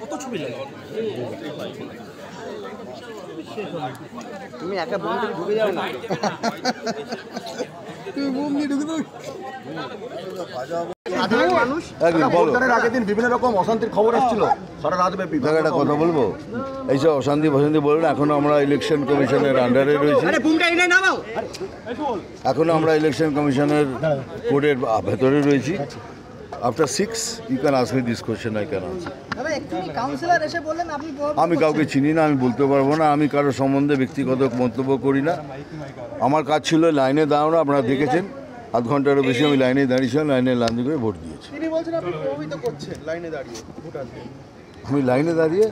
কত ছবি লাগে তুমি একা বোম থেকে ঢুকে যাও না, তুমি বোম নিয়ে ঢুকে দাও। সাধারণ মানুষ ভোটদানের আগের দিন বিভিন্ন রকম অশান্তির খবর আসছিল সারা রাতব্যাপী। একটা কথা বলবো, এইসব অশান্তি ফশান্তি বলুন, এখনো আমরা ইলেকশন কমিশনের আন্ডারে রয়েছি, এখনো আমরা ইলেকশন কমিশনের কোডের ভেতরে রয়েছি। After 6 you can ask me this question, I can answer. আমি কাউকে চিনি না, আমি বলতে পারবো না, আমি কারোর সম্বন্ধে ব্যক্তিগত মন্তব্য করি না। আমার কাজ ছিল লাইনে দাঁড়ানো, আপনারা দেখেছেন আধ ঘন্টারও বেশি আমি লাইনে দাঁড়িয়েছিলাম, লাইনে লাইন করে ভোট দিয়েছি। আমি লাইনে দাঁড়িয়ে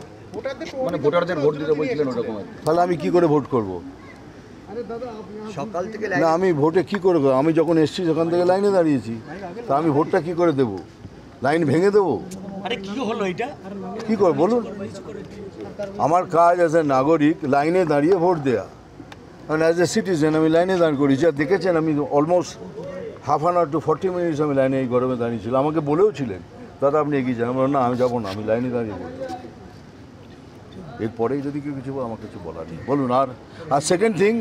মানে ভোটারদের ভোট দিতে বলছিলেন ওরকম, তাহলে আমি কি করে ভোট করব? সকাল থেকে না, আমি ভোটে কি করে, আমি যখন এসেছি সেখান থেকে লাইনে দাঁড়িয়েছি, তা আমি ভোটটা কি করে দেব? লাইন ভেঙে দেবো? আরে কি হলো এটা, কি করে বলুন? আমার কাজ অ্যাজ এ নাগরিক লাইনে দাঁড়িয়ে ভোট দেওয়া, কারণ অ্যাজ এ সিটিজেন আমি লাইনে দাঁড় করেছি। আর দেখেছেন আমি almost half an hour to 40 minutes আমি লাইনে এই গরমে দাঁড়িয়েছিলাম। আমাকে বলেও ছিলেন দাদা আপনি এগিয়ে যান, না আমি যাবো না, আমি লাইনে দাঁড়িয়ে বলবো। এরপরেই যদি কেউ কিছু আমার কিছু বলার নেই, বলুন। আর সেকেন্ড থিং,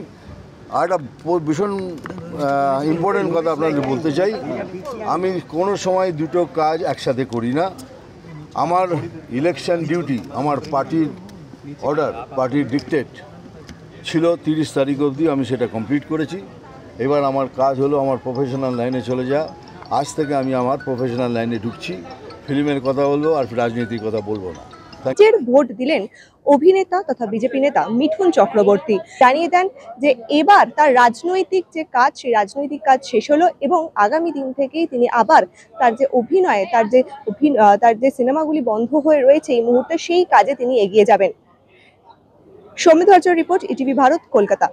আর একটা ভীষণ ইম্পর্টেন্ট কথা আপনাদের বলতে চাই, আমি কোনো সময় দুটো কাজ একসাথে করি না। আমার ইলেকশন ডিউটি, আমার পার্টির অর্ডার, পার্টির ডিকটেট ছিল 30 তারিখ অবধি, আমি সেটা কমপ্লিট করেছি। এবার আমার কাজ হলো আমার প্রফেশনাল লাইনে চলে যাওয়া। আজ থেকে আমি আমার প্রফেশনাল লাইনে ঢুকছি, ফিল্মের কথা বলবো আর রাজনীতির কথা বলবো না। ভোট দিলেন অভিনেতা তথা বিজেপি নেতা মিঠুন চক্রবর্তী। জানিয়ে দেন যে এবার তার রাজনৈতিক যে কাজ, সেই রাজনৈতিক কাজ শেষ হলো এবং আগামী দিন থেকেই তিনি আবার তার যে অভিনয়, তার যে সিনেমাগুলি বন্ধ হয়ে রয়েছে এই মুহূর্তে, সেই কাজে তিনি এগিয়ে যাবেন। Soumit report, ETV Bharat, Kolkata.